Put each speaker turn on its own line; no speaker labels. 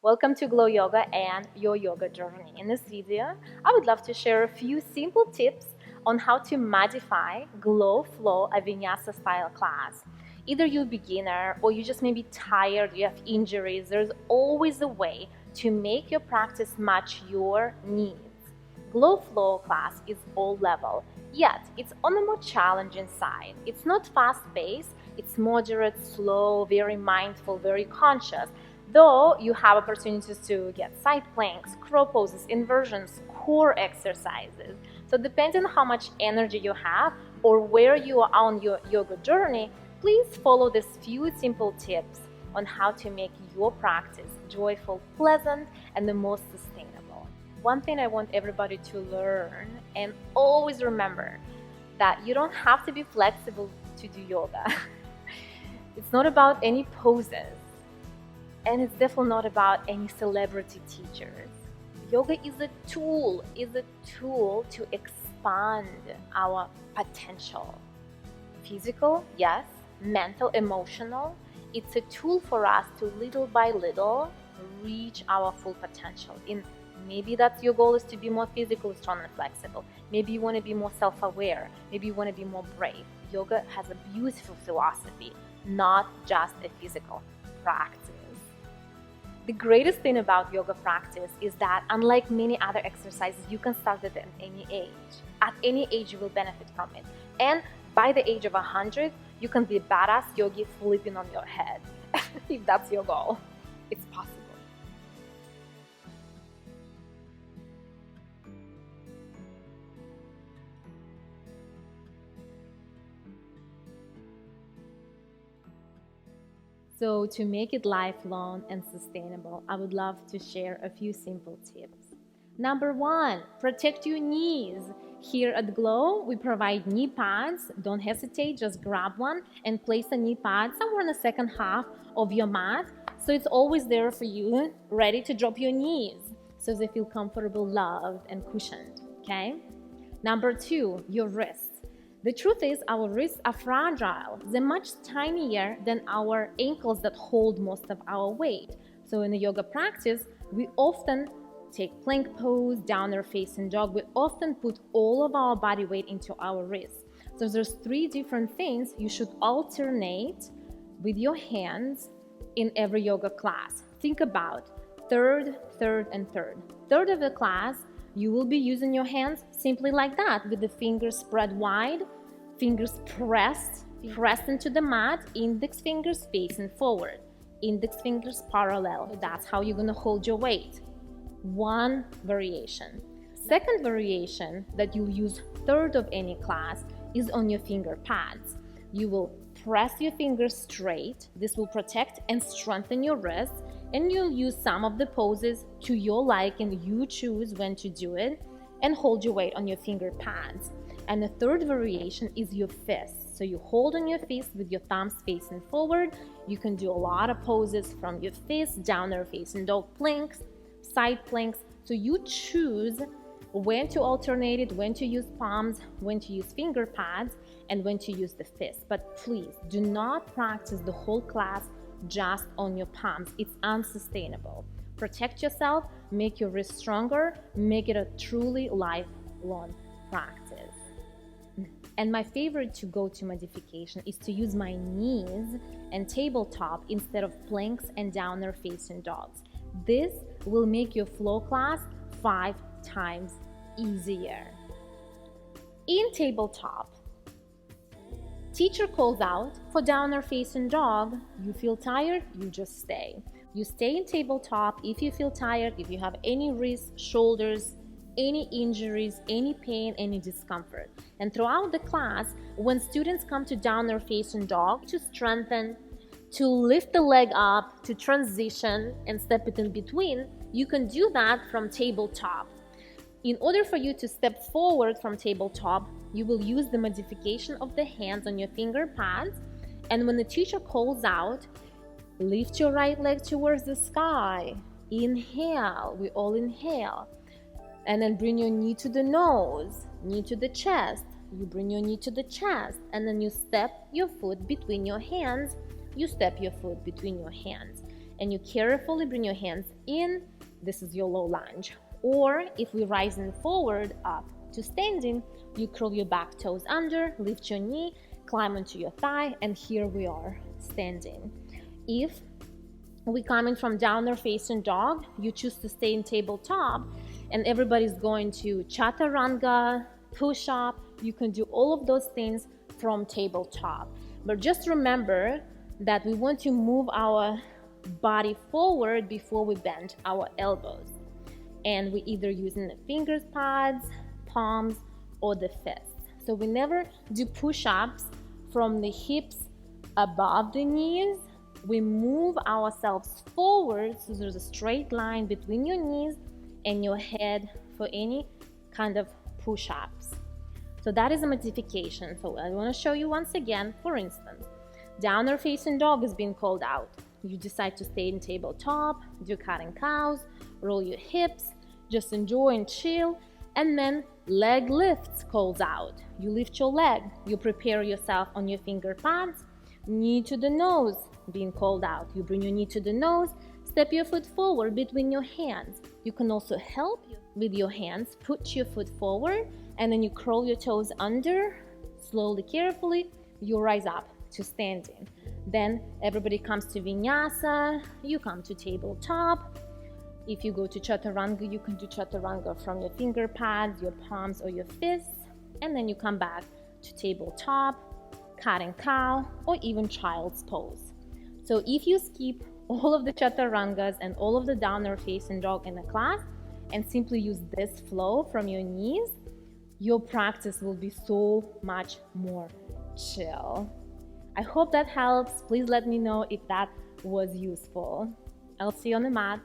Welcome to Glow Yoga and your yoga journey. In this video, I would love to share a few simple tips on how to modify Glow Flow a Vinyasa style class. Either you're a beginner or you just may be tired, you have injuries, there's always a way to make your practice match your needs. Glow Flow class is all level, yet it's on the more challenging side. It's not fast-paced, it's moderate, slow, very mindful, very conscious. Though you have opportunities to get side planks, crow poses, inversions, core exercises. So depending on how much energy you have or where you are on your yoga journey, please follow these few simple tips on how to make your practice joyful, pleasant, and the most sustainable. One thing I want everybody to learn and always remember that you don't have to be flexible to do yoga. It's not about any poses. And it's definitely not about any celebrity teachers. Yoga is a tool to expand our potential. Physical, yes. Mental, emotional. It's a tool for us to little by little reach our full potential. Maybe that's your goal, is to be more physically strong and flexible. Maybe you want to be more self-aware. Maybe you want to be more brave. Yoga has a beautiful philosophy, not just a physical practice. The greatest thing about yoga practice is that, unlike many other exercises, you can start it at any age. At any age, you will benefit from it. And by the age of 100, you can be a badass yogi flipping on your head. If that's your goal, it's possible. So to make it lifelong and sustainable, I would love to share a few simple tips. Number one, protect your knees. Here at Glow, we provide knee pads. Don't hesitate, just grab one and place a knee pad somewhere in the second half of your mat. So it's always there for you, ready to drop your knees so they feel comfortable, loved, and cushioned, okay? Number two, your wrists. The truth is, our wrists are fragile. They're much tinier than our ankles that hold most of our weight. So in the yoga practice, we often take plank pose, downward facing dog. We often put all of our body weight into our wrists. So there's three different things you should alternate with your hands in every yoga class. Think about third, and third. Third of the class, you will be using your hands simply like that, with the fingers spread wide, fingers pressed into the mat, index fingers facing forward, index fingers parallel. That's how you're gonna hold your weight. One variation. Second variation that you'll use third of any class is on your finger pads. You will press your fingers straight. This will protect and strengthen your wrists, and you'll use some of the poses to your liking. You choose when to do it, and hold your weight on your finger pads. And the third variation is your fists. So you hold on your fist with your thumbs facing forward. You can do a lot of poses from your fists, downward facing dog planks, side planks. So you choose when to alternate it, when to use palms, when to use finger pads, and when to use the fist. But please do not practice the whole class just on your palms. It's unsustainable. Protect yourself, make your wrist stronger, make it a truly lifelong practice. And my favorite to-go-to modification is to use my knees and tabletop instead of planks and downward facing dogs. This will make your flow class 5 times easier. In tabletop, teacher calls out for downward facing dog. You feel tired, you just stay. You stay in tabletop if you feel tired, if you have any wrists, shoulders, any injuries, any pain, any discomfort. And throughout the class, when students come to downward facing dog, to strengthen, to lift the leg up, to transition and step it in between, you can do that from tabletop. In order for you to step forward from tabletop, you will use the modification of the hands on your finger pads, and when the teacher calls out, lift your right leg towards the sky. Inhale, we all inhale. And then bring your knee to the nose, knee to the chest. You bring your knee to the chest, and then you step your foot between your hands. You step your foot between your hands. and you carefully bring your hands in. This is your low lunge. Or if we're rising forward up to standing, you curl your back toes under, lift your knee, climb onto your thigh, and here we are standing. If we coming from downward facing dog, you choose to stay in tabletop, and everybody's going to chaturanga, push up. You can do all of those things from tabletop. But just remember that we want to move our body forward before we bend our elbows. And we either using the fingers pads, palms, or the fists. So we never do push-ups from the hips above the knees. We move ourselves forward, so there's a straight line between your knees and your head for any kind of push-ups. So that is a modification. So I want to show you once again. For instance, downward facing dog is being called out. You decide to stay in tabletop, do cat and cows, roll your hips, just enjoy and chill. And then leg lifts calls out. You lift your leg, you prepare yourself on your finger pads, knee to the nose being called out. You bring your knee to the nose, step your foot forward between your hands. You can also help with your hands, put your foot forward, and then you curl your toes under, slowly, carefully, you rise up to standing. Then everybody comes to vinyasa, you come to tabletop. If you go to chaturanga, you can do chaturanga from your finger pads, your palms, or your fists, and then you come back to tabletop, cat and cow, or even child's pose. So if you skip all of the chaturangas and all of the downward facing dog in the class and simply use this flow from your knees, your practice will be so much more chill. I hope that helps. Please let me know if that was useful. I'll see you on the mat.